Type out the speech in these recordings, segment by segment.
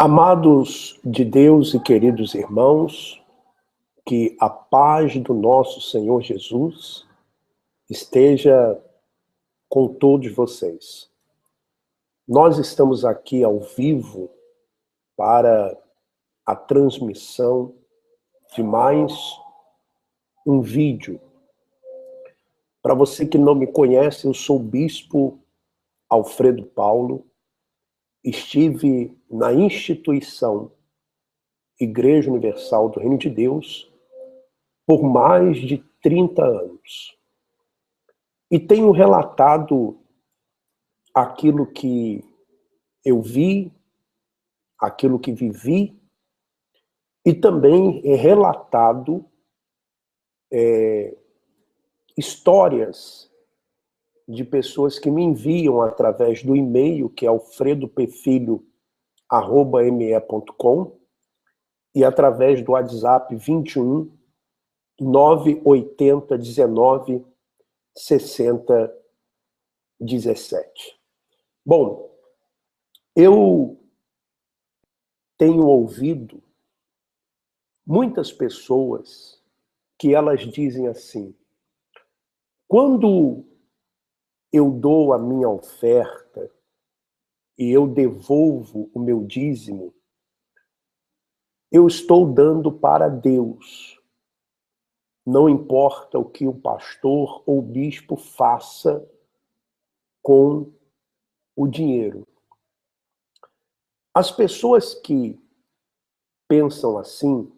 Amados de Deus e queridos irmãos, que a paz do nosso Senhor Jesus esteja com todos vocês. Nós estamos aqui ao vivo para a transmissão de mais um vídeo. Para você que não me conhece, eu sou o Bispo Alfredo Paulo. Estive na instituição Igreja Universal do Reino de Deus por mais de 30 anos. E tenho relatado aquilo que eu vi, aquilo que vivi, e também relatado histórias de pessoas que me enviam através do e-mail, que é alfredopefilho@me.com, e através do WhatsApp 21 980 19 60 17. Bom, eu tenho ouvido muitas pessoas que elas dizem assim: quando eu dou a minha oferta e eu devolvo o meu dízimo, eu estou dando para Deus. Não importa o que o pastor ou o bispo faça com o dinheiro. As pessoas que pensam assim,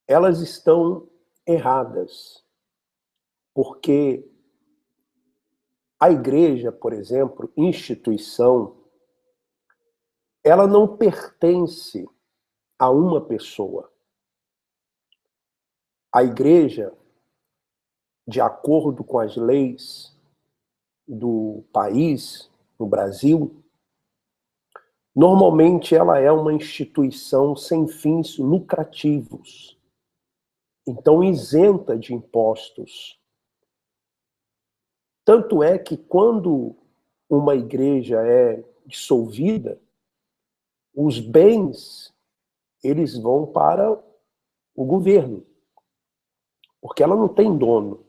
elas estão erradas. Porque a igreja, por exemplo, instituição, ela não pertence a uma pessoa. A igreja, de acordo com as leis do país, no Brasil, normalmente ela é uma instituição sem fins lucrativos, então isenta de impostos. Tanto é que quando uma igreja é dissolvida, os bens eles vão para o governo, porque ela não tem dono.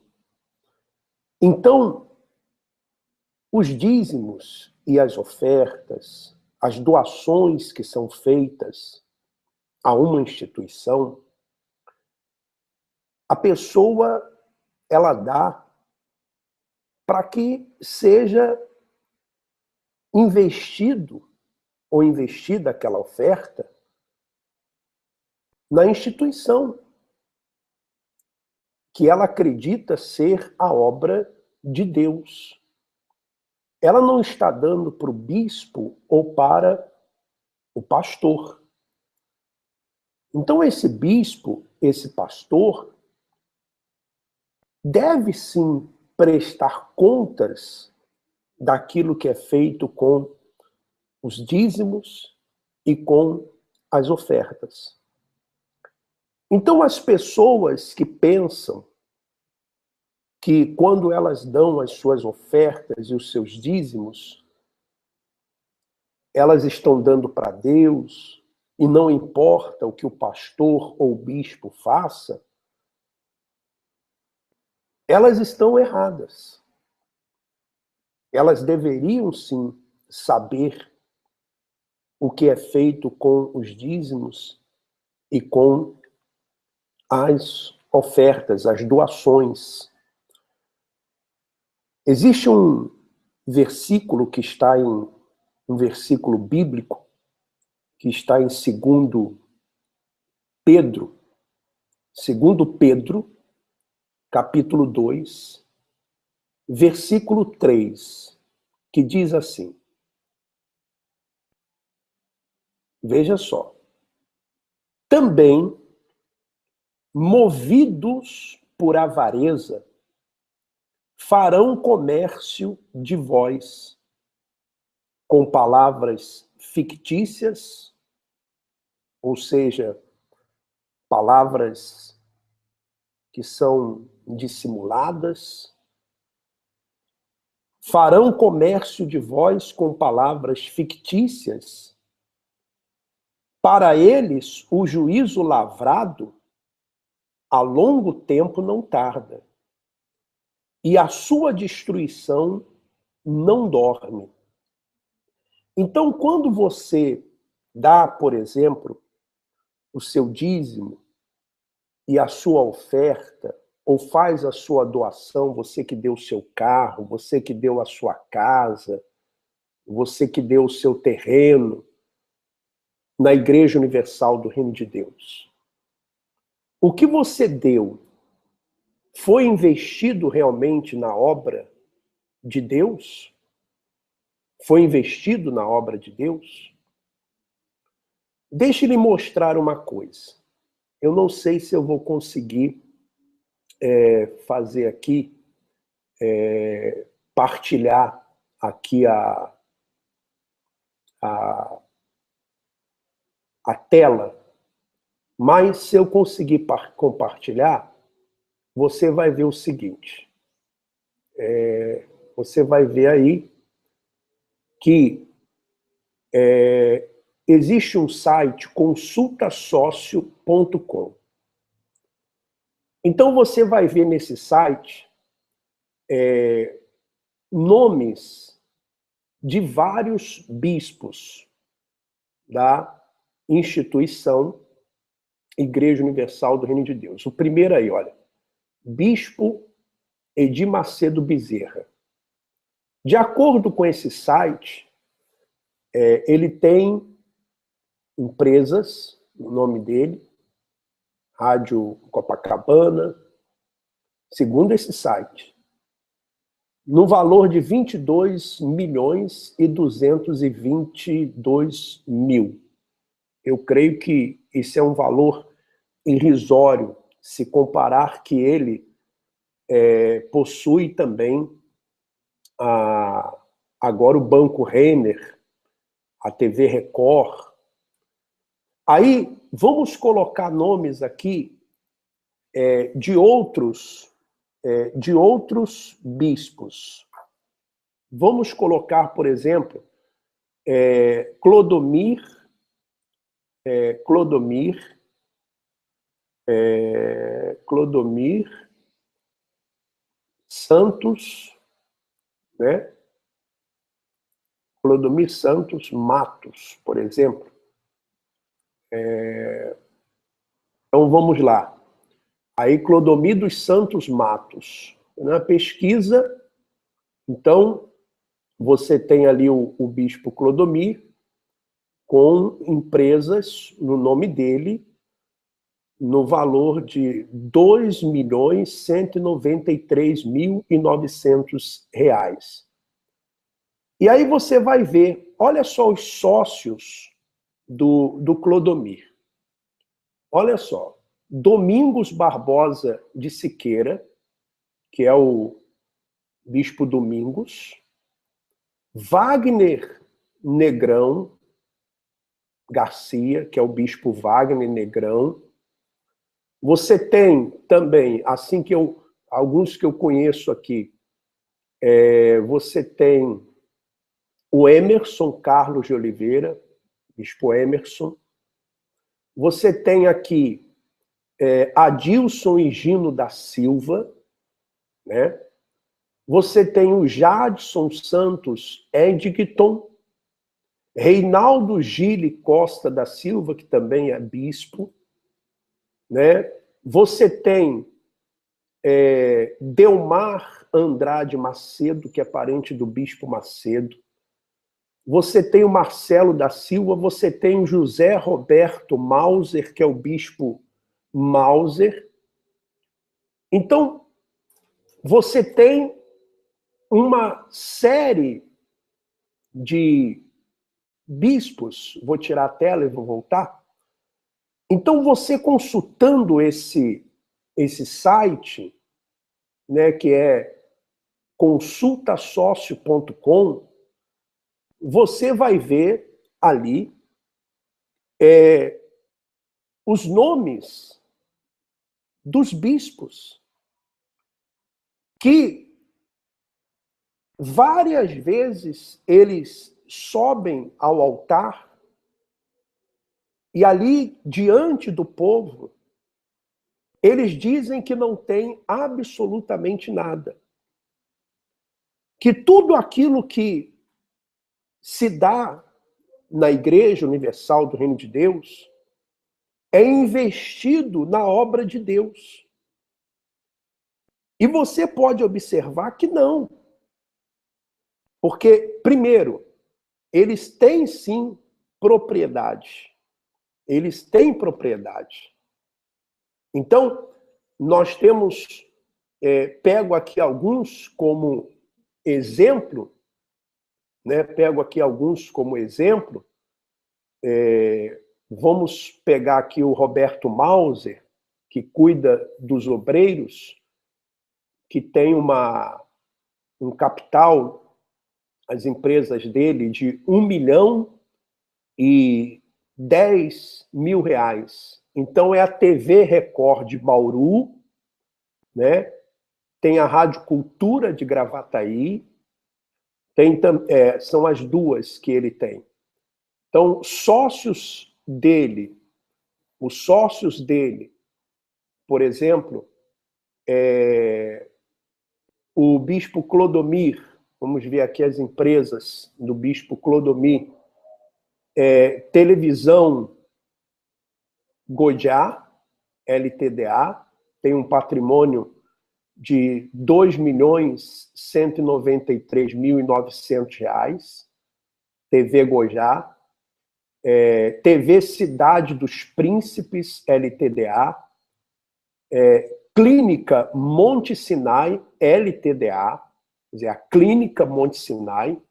Então, os dízimos e as ofertas, as doações que são feitas a uma instituição, a pessoa ela dá para que seja investido ou investida aquela oferta na instituição que ela acredita ser a obra de Deus. Ela não está dando para o bispo ou para o pastor. Então esse bispo, esse pastor, deve sim prestar contas daquilo que é feito com os dízimos e com as ofertas. Então as pessoas que pensam que quando elas dão as suas ofertas e os seus dízimos, elas estão dando para Deus e não importa o que o pastor ou o bispo faça, elas estão erradas. Elas deveriam sim saber o que é feito com os dízimos e com as ofertas, as doações. Existe um versículo que está em um versículo bíblico que está em 2 Pedro, capítulo 2, versículo 3, que diz assim: veja só, também movidos por avareza, farão comércio de vós com palavras fictícias, ou seja, palavras que são dissimuladas, farão comércio de vós com palavras fictícias Para eles, o juízo lavrado a longo tempo não tarda, e a sua destruição não dorme. Então, quando você dá, por exemplo, o seu dízimo e a sua oferta, ou faz a sua doação, você que deu o seu carro, você que deu a sua casa, você que deu o seu terreno na Igreja Universal do Reino de Deus. O que você deu foi investido realmente na obra de Deus? Foi investido na obra de Deus? Deixe-lhe mostrar uma coisa. Eu não sei se eu vou conseguir fazer aqui, partilhar aqui a tela, mas se eu conseguir compartilhar, você vai ver o seguinte. Você vai ver aí que existe um site, consultasócio.com. Então você vai ver nesse site nomes de vários bispos da instituição Igreja Universal do Reino de Deus. O primeiro aí, olha, Bispo Edir Macedo Bezerra. De acordo com esse site, ele tem empresas, o nome dele, Rádio Copacabana, segundo esse site, no valor de 22.222.000. Eu creio que esse é um valor irrisório, se comparar que ele possui também agora o Banco Renner, a TV Record. Aí, vamos colocar nomes aqui de outros bispos. Vamos colocar, por exemplo, Clodomir Santos, né? Clodomir Santos Matos, por exemplo. Então vamos lá. Aí Clodomir dos Santos Matos. Na pesquisa, então, você tem ali o bispo Clodomir com empresas no nome dele, no valor de R$ 2.193.900. E aí você vai ver, olha só os sócios do Clodomir. Olha só, Domingos Barbosa de Siqueira, que é o bispo Domingos, Wagner Negrão Garcia, que é o bispo Wagner Negrão. Você tem também, assim que alguns que eu conheço aqui, você tem o Emerson Carlos de Oliveira, bispo Emerson. Você tem aqui Adilson Higino da Silva, né? Você tem o Jadson Santos Edgton, Reinaldo Gile Costa da Silva, que também é bispo, né? Você tem Delmar Andrade Macedo, que é parente do bispo Macedo. Você tem o Marcelo da Silva, você tem o José Roberto Mauser, que é o bispo Mauser. Então, você tem uma série de bispos. Vou tirar a tela e vou voltar. Então, você consultando esse site, né, que é consultasócio.com, você vai ver ali os nomes dos bispos que várias vezes eles sobem ao altar E ali, diante do povo, eles dizem que não tem absolutamente nada. Que tudo aquilo que se dá na Igreja Universal do Reino de Deus é investido na obra de Deus. E você pode observar que não. Porque, primeiro, eles têm sim propriedade. Eles têm propriedade. Então, nós temos, pego aqui alguns como exemplo, né? Pego aqui alguns como exemplo. Vamos pegar aqui o Roberto Mauser, que cuida dos obreiros, que tem um capital, as empresas dele, de 1.010.000 reais. Então, é a TV Record de Bauru, né? Tem a Rádio Cultura de Gravataí, são as duas que ele tem. Então, os sócios dele, por exemplo, o Bispo Clodomir, vamos ver aqui as empresas do Bispo Clodomir, Televisão Gojá, LTDA, tem um patrimônio de R$ 2.193.900, TV Gojá, TV Cidade dos Príncipes, LTDA, Clínica Monte Sinai, LTDA, quer dizer, a Clínica Monte Sinai,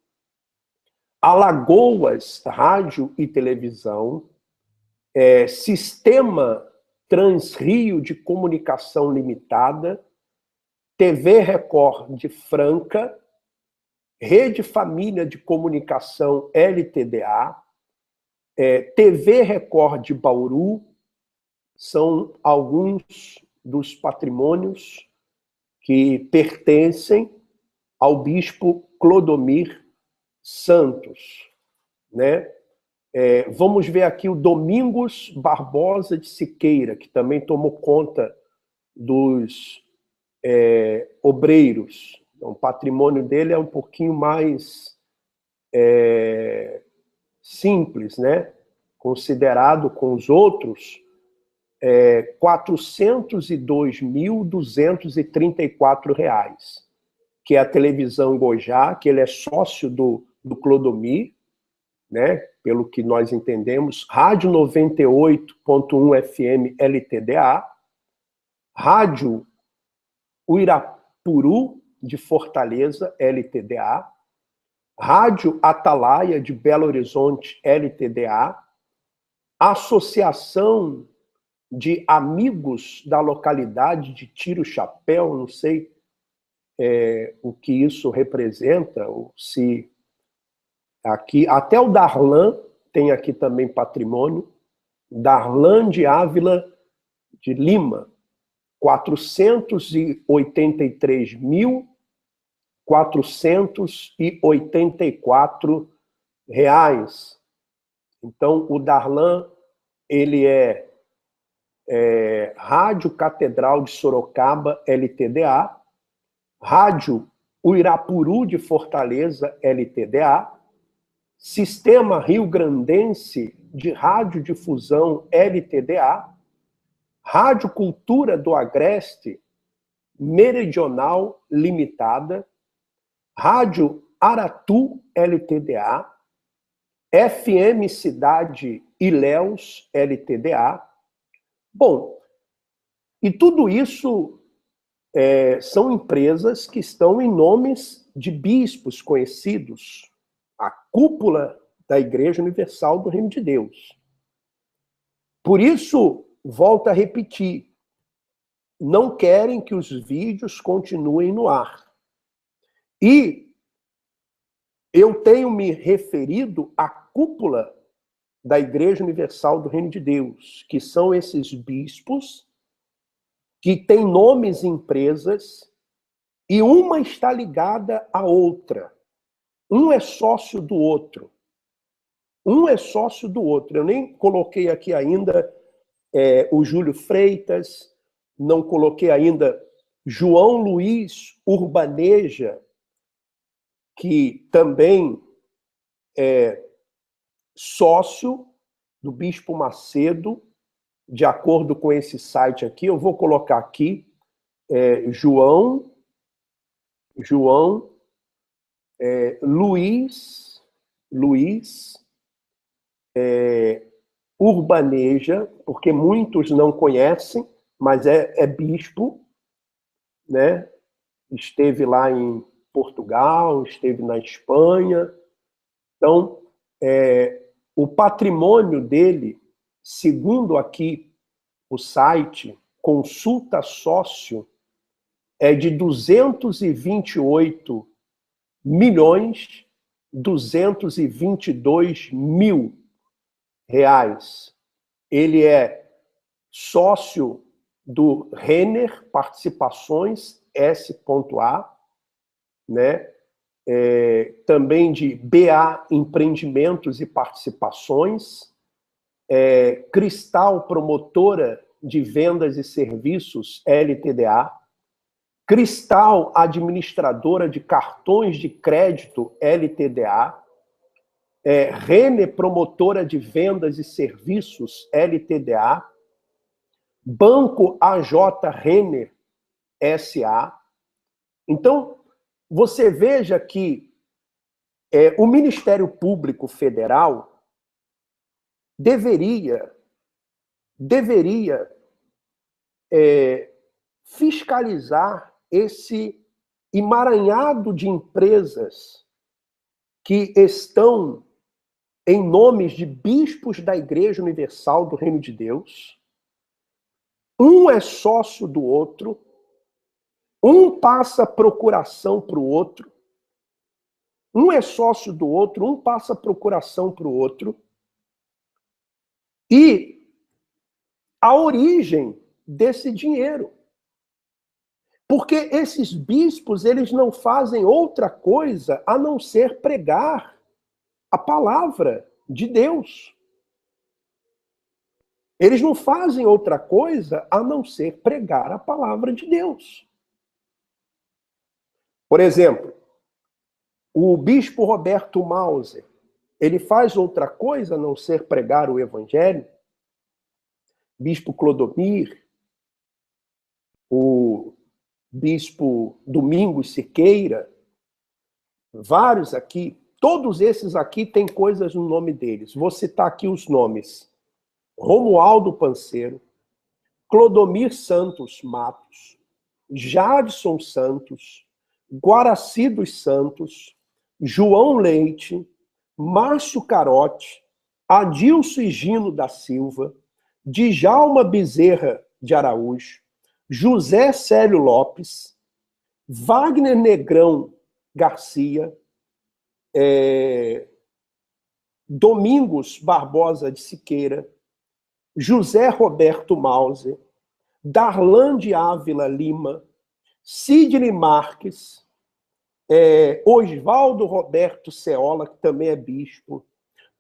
Alagoas Rádio e Televisão, Sistema Transrio de Comunicação Limitada, TV Record de Franca, Rede Família de Comunicação, LTDA, TV Record de Bauru, são alguns dos patrimônios que pertencem ao Bispo Clodomir Santos, né? Vamos ver aqui o Domingos Barbosa de Siqueira, que também tomou conta dos obreiros. Então, o patrimônio dele é um pouquinho mais simples, né? Considerado com os outros, R$ 402.234, que é a Televisão Gojá, que ele é sócio do Clodomir, né? Pelo que nós entendemos, Rádio 98.1 FM LTDA, Rádio Uirapuru de Fortaleza, LTDA, Rádio Atalaia de Belo Horizonte, LTDA, Associação de Amigos da Localidade de Tiro Chapéu, não sei o que isso representa, ou se aqui, até o Darlan tem aqui também patrimônio, Darlan de Ávila de Lima, R$ 483.484. Então, o Darlan, ele Rádio Catedral de Sorocaba, LTDA, Rádio Uirapuru de Fortaleza, LTDA, Sistema Rio Grandense de Radiodifusão, LTDA, Rádio Cultura do Agreste Meridional Limitada, Rádio Aratu, LTDA, FM Cidade Ilhéus, LTDA. Bom, e tudo isso são empresas que estão em nomes de bispos conhecidos, a cúpula da Igreja Universal do Reino de Deus. Por isso, volto a repetir, não querem que os vídeos continuem no ar. E eu tenho me referido à cúpula da Igreja Universal do Reino de Deus, que são esses bispos que têm nomes em empresas e uma está ligada à outra. Um é sócio do outro. Um é sócio do outro. Eu nem coloquei aqui ainda o Júlio Freitas, não coloquei ainda João Luiz Urbaneja, que também é sócio do Bispo Macedo, de acordo com esse site aqui. Eu vou colocar aqui João Luiz Urbaneja, porque muitos não conhecem, mas é bispo, né? Esteve lá em Portugal, esteve na Espanha. Então, o patrimônio dele, segundo aqui o site Consulta Sócio, é de 228.222.000 reais. Ele é sócio do Renner Participações S.A., né? Também de BA Empreendimentos e Participações, Cristal Promotora de Vendas e Serviços LTDA, Cristal Administradora de Cartões de Crédito LTDA, Renner Promotora de Vendas e Serviços LTDA, Banco AJ Renner SA. Então, você veja que o Ministério Público Federal deveria fiscalizar esse emaranhado de empresas que estão em nomes de bispos da Igreja Universal do Reino de Deus. Um é sócio do outro, um passa procuração para o outro, um é sócio do outro, um passa procuração para o outro. E a origem desse dinheiro. Porque esses bispos, eles não fazem outra coisa a não ser pregar a palavra de Deus. Eles não fazem outra coisa a não ser pregar a palavra de Deus. Por exemplo, o bispo Roberto Mauser, ele faz outra coisa a não ser pregar o evangelho? Bispo Clodomir, o bispo Domingos Siqueira, vários aqui, todos esses aqui têm coisas no nome deles. Vou citar aqui os nomes: Romualdo Panceiro, Clodomir Santos Matos, Jadson Santos, Guaraci dos Santos, João Leite, Márcio Carote, Adilson Higino da Silva, Djalma Bezerra de Araújo, José Célio Lopes, Wagner Negrão Garcia, Domingos Barbosa de Siqueira, José Roberto Mauser, Darlan de Ávila Lima, Sidney Marques, Osvaldo Roberto Ceola, que também é bispo,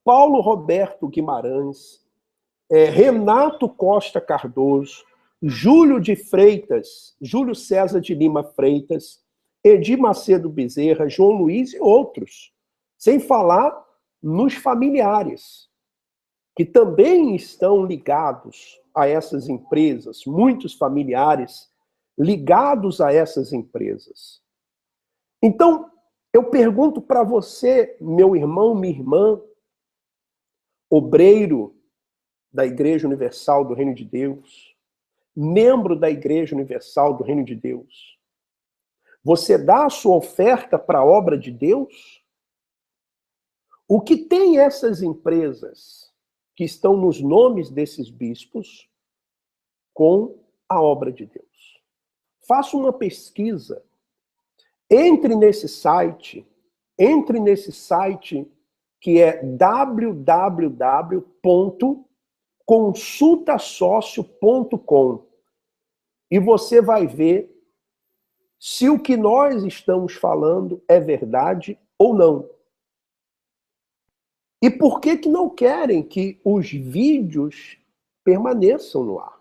Paulo Roberto Guimarães, Renato Costa Cardoso, Júlio de Freitas, Júlio César de Lima Freitas, Edir Macedo Bezerra, João Luiz e outros. Sem falar nos familiares, que também estão ligados a essas empresas, muitos familiares ligados a essas empresas. Então, eu pergunto para você, meu irmão, minha irmã, obreiro da Igreja Universal do Reino de Deus, membro da Igreja Universal do Reino de Deus, você dá a sua oferta para a obra de Deus? O que tem essas empresas que estão nos nomes desses bispos com a obra de Deus? Faça uma pesquisa. Entre nesse site que é www.consultasócio.com e você vai ver se o que nós estamos falando é verdade ou não. E por que não querem que os vídeos permaneçam no ar?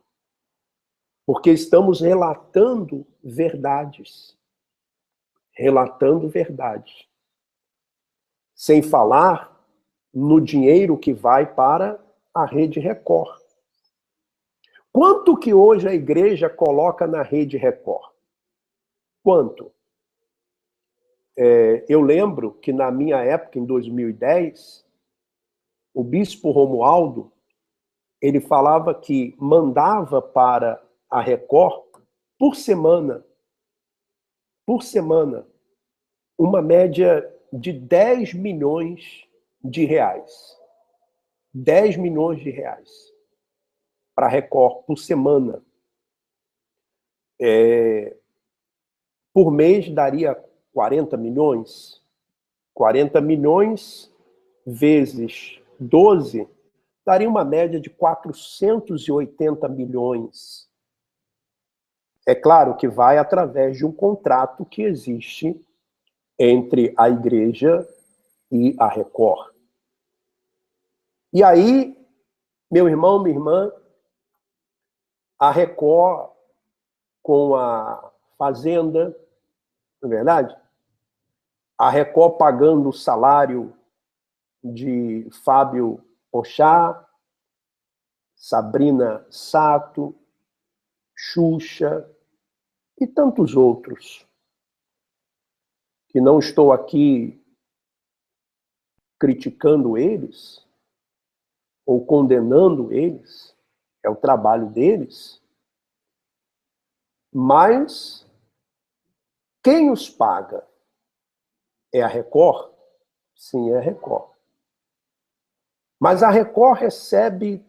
Porque estamos relatando verdades. Relatando verdades. Sem falar no dinheiro que vai para a Rede Record. Quanto que hoje a igreja coloca na Rede Record? Quanto? Eu lembro que na minha época, em 2010, o bispo Romualdo, ele falava que mandava para a Record, por semana, uma média de 10 milhões de reais. 10 milhões de reais para a Record por semana. Por mês daria 40 milhões. 40 milhões vezes 12 daria uma média de 480 milhões. É claro que vai através de um contrato que existe entre a igreja e a Record. E aí, meu irmão, minha irmã, a Record com a Fazenda, não é verdade? A Record pagando o salário de Fábio Porchat, Sabrina Sato, Xuxa e tantos outros, que não estou aqui criticando eles ou condenando eles, é o trabalho deles, mas quem os paga? É a Record? Sim, é a Record. Mas a Record recebe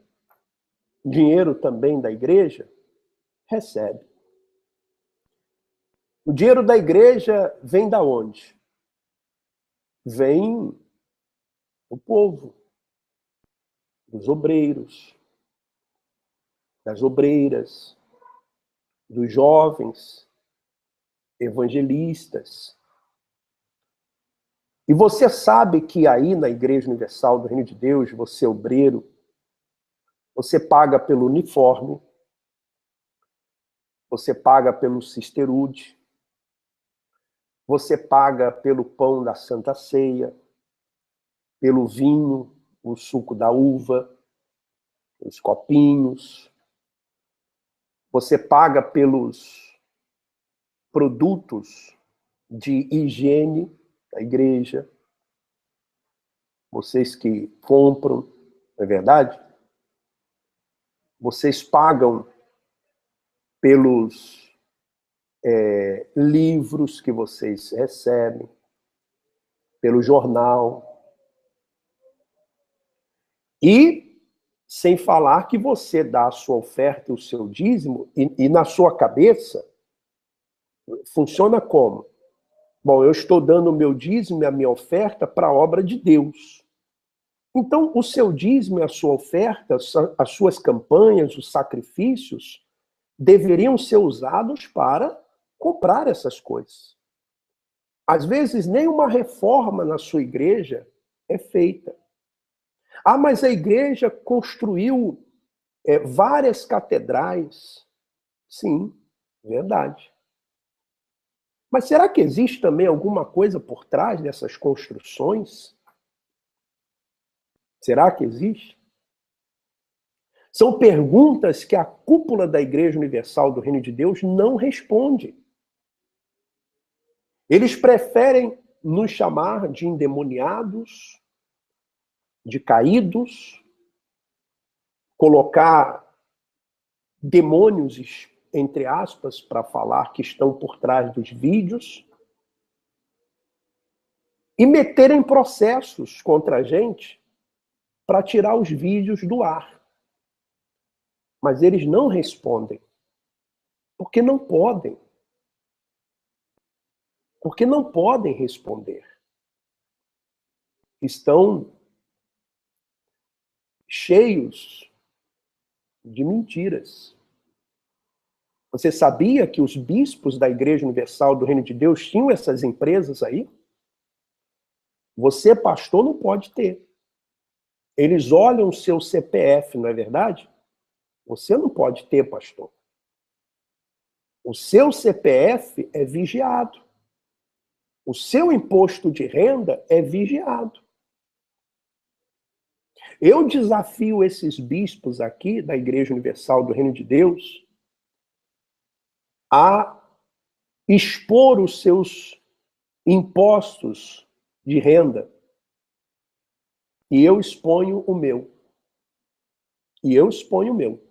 dinheiro também da igreja? Recebe. O dinheiro da igreja vem da onde? Vem do povo, dos obreiros, das obreiras, dos jovens, evangelistas. E você sabe que aí na Igreja Universal do Reino de Deus, você obreiro, você paga pelo uniforme, você paga pelo sisterúde, você paga pelo pão da Santa Ceia, pelo vinho, o suco da uva, os copinhos. Você paga pelos produtos de higiene da igreja. Vocês que compram, não é verdade? Vocês pagam pelos livros que vocês recebem, pelo jornal. E sem falar que você dá a sua oferta, o seu dízimo, e na sua cabeça funciona como? Bom, eu estou dando o meu dízimo e a minha oferta para a obra de Deus. Então, o seu dízimo e a sua oferta, as suas campanhas, os sacrifícios, deveriam ser usados para comprar essas coisas. Às vezes, nem uma reforma na sua igreja é feita. Ah, mas a igreja construiu várias catedrais. Sim, verdade. Mas será que existe também alguma coisa por trás dessas construções? Será que existe? São perguntas que a cúpula da Igreja Universal do Reino de Deus não responde. Eles preferem nos chamar de endemoniados, de caídos, colocar demônios, entre aspas, para falar que estão por trás dos vídeos, e meterem processos contra a gente para tirar os vídeos do ar. Mas eles não respondem, porque não podem. Porque não podem responder. Estão cheios de mentiras. Você sabia que os bispos da Igreja Universal do Reino de Deus tinham essas empresas aí? Você, pastor, não pode ter. Eles olham o seu CPF, não é verdade? Você não pode ter, pastor. O seu CPF é vigiado. O seu imposto de renda é vigiado. Eu desafio esses bispos aqui da Igreja Universal do Reino de Deus a expor os seus impostos de renda. E eu exponho o meu. E eu exponho o meu.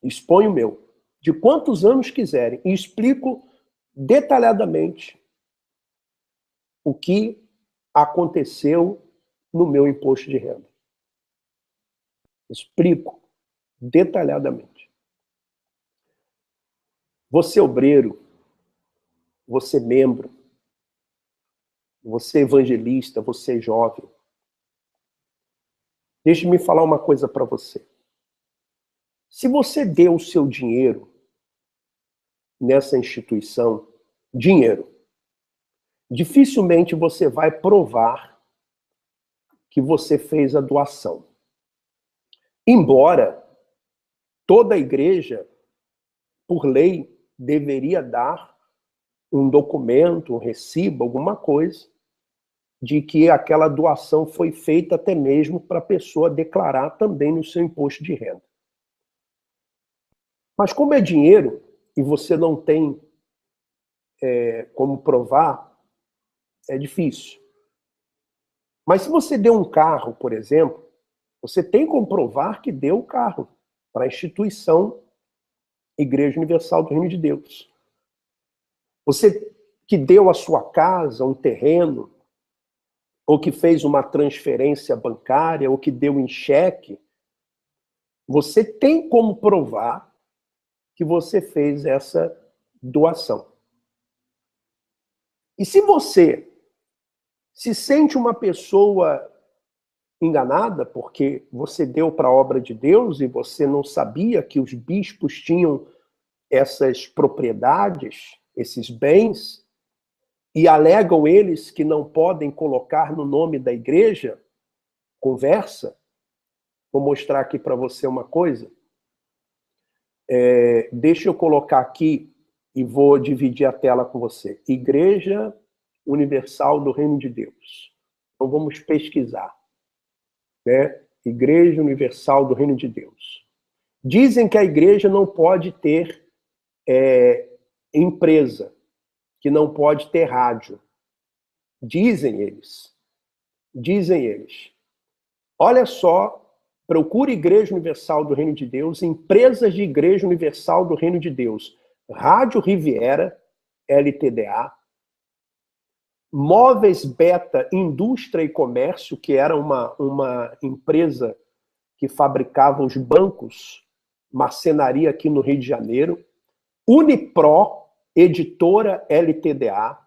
Exponho o meu. De quantos anos quiserem. E explico detalhadamente o que aconteceu no meu imposto de renda. Explico detalhadamente. Você obreiro, você membro, você evangelista, você jovem. Deixe-me falar uma coisa para você. Se você deu o seu dinheiro nessa instituição, dinheiro, dificilmente você vai provar que você fez a doação. Embora toda a igreja, por lei, deveria dar um documento, um recibo, alguma coisa, de que aquela doação foi feita até mesmo para a pessoa declarar também no seu imposto de renda. Mas como é dinheiro e você não tem como provar, é difícil. Mas se você deu um carro, por exemplo, você tem como provar que deu o carro para a instituição Igreja Universal do Reino de Deus. Você que deu a sua casa, um terreno, ou que fez uma transferência bancária, ou que deu em cheque, você tem como provar que você fez essa doação. E se você se sente uma pessoa enganada, porque você deu para a obra de Deus e você não sabia que os bispos tinham essas propriedades, esses bens, e alegam eles que não podem colocar no nome da igreja, conversa. Vou mostrar aqui para você uma coisa. Deixa eu colocar aqui e vou dividir a tela com você. Igreja Universal do Reino de Deus. Então vamos pesquisar. Né? Igreja Universal do Reino de Deus. Dizem que a igreja não pode ter empresa, que não pode ter rádio. Dizem eles. Dizem eles. Olha só, procure Igreja Universal do Reino de Deus, empresas de Igreja Universal do Reino de Deus. Rádio Riviera, LTDA. Móveis Beta Indústria e Comércio, que era uma empresa que fabricava os bancos, marcenaria aqui no Rio de Janeiro. Unipro, editora LTDA.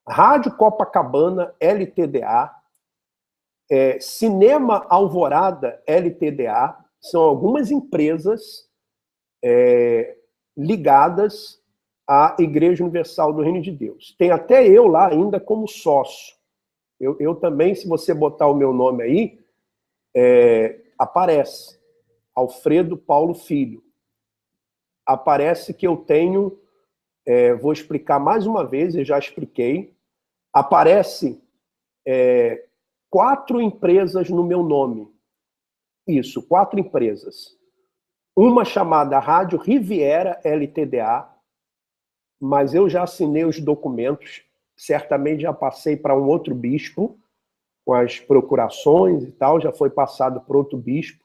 Rádio Copacabana, LTDA. Cinema Alvorada, LTDA. São algumas empresas ligadas à Igreja Universal do Reino de Deus. Tem até eu lá ainda como sócio. Eu também, se você botar o meu nome aí, aparece. Alfredo Paulo Filho. Aparece que eu tenho, vou explicar mais uma vez, eu já expliquei, aparece 4 empresas no meu nome. Isso, 4 empresas. Uma chamada Rádio Riviera LTDA, mas eu já assinei os documentos, certamente já passei para um outro bispo, com as procurações e tal, já foi passado para outro bispo.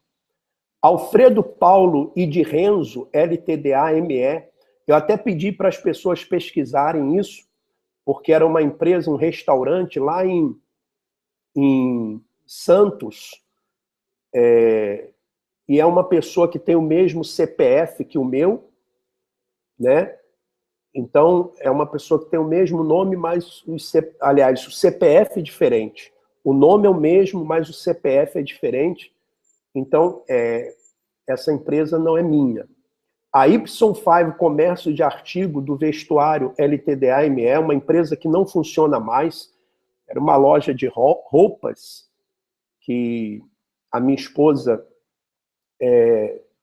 Alfredo Paulo e de Renzo, LTDA-ME. Eu até pedi para as pessoas pesquisarem isso, porque era uma empresa, um restaurante lá em Santos, e é uma pessoa que tem o mesmo CPF que o meu, né? Então, é uma pessoa que tem o mesmo nome, mas, aliás, o CPF é diferente. O nome é o mesmo, mas o CPF é diferente. Então, essa empresa não é minha. A Y5 Comércio de Artigo do Vestuário LTDA-ME é uma empresa que não funciona mais. Era uma loja de roupas que a minha esposa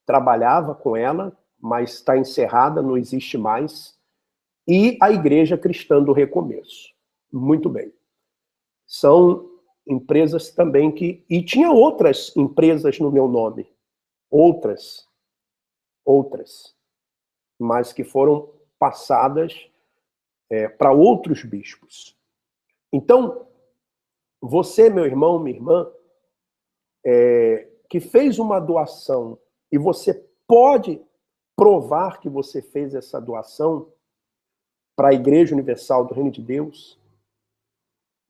trabalhava com ela, mas está encerrada, não existe mais, e a Igreja Cristã do Recomeço. Muito bem. São empresas também que... E tinha outras empresas no meu nome. Outras, mas que foram passadas para outros bispos. Então, você, meu irmão, minha irmã, que fez uma doação e você pode provar que você fez essa doação para a Igreja Universal do Reino de Deus,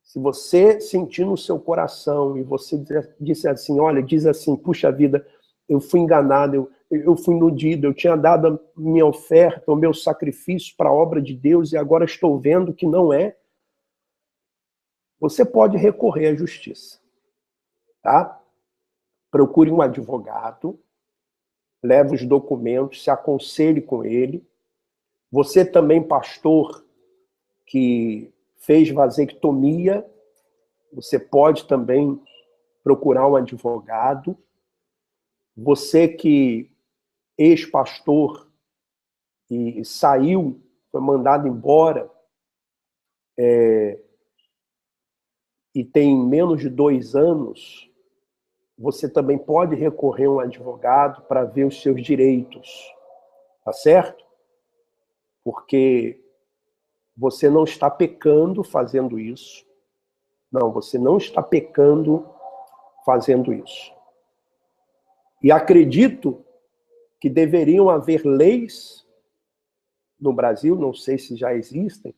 se você sentir no seu coração e você disse assim, olha, diz assim, puxa vida, eu fui enganado, eu fui iludido, eu tinha dado a minha oferta, o meu sacrifício para a obra de Deus e agora estou vendo que não é, você pode recorrer à justiça, tá? Procure um advogado, leve os documentos, se aconselhe com ele. Você também, pastor, que fez vasectomia, você pode também procurar um advogado. Você que ex-pastor e saiu, foi mandado embora, e tem menos de 2 anos, você também pode recorrer a um advogado para ver os seus direitos, tá certo? Porque você não está pecando fazendo isso. Não, você não está pecando fazendo isso. E acredito que deveriam haver leis no Brasil, não sei se já existem,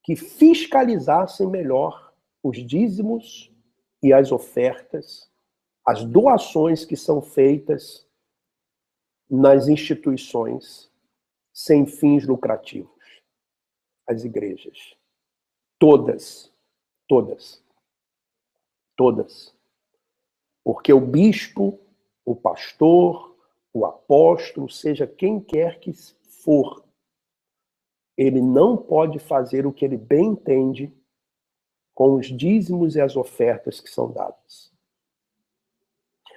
que fiscalizassem melhor os dízimos e as ofertas, as doações que são feitas nas instituições sem fins lucrativos, as igrejas. Todas. Porque o bispo, o pastor, o apóstolo, seja quem quer que for, ele não pode fazer o que ele bem entende com os dízimos e as ofertas que são dadas.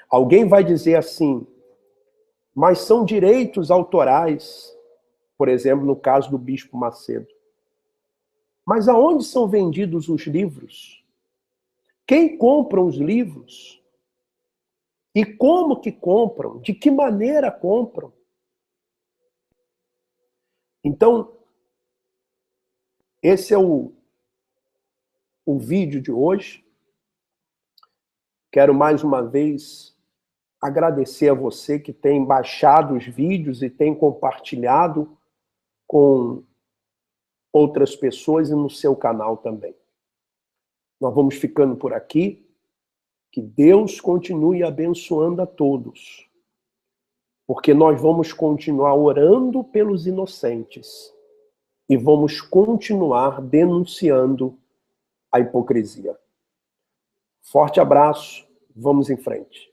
Alguém vai dizer assim, mas são direitos autorais, por exemplo, no caso do Bispo Macedo. Mas aonde são vendidos os livros? Quem compra os livros? E como que compram? De que maneira compram? Então, esse é o vídeo de hoje. Quero mais uma vez agradecer a você que tem baixado os vídeos e tem compartilhado com outras pessoas e no seu canal também. Nós vamos ficando por aqui. Que Deus continue abençoando a todos. Porque nós vamos continuar orando pelos inocentes e vamos continuar denunciando a hipocrisia. Forte abraço, vamos em frente.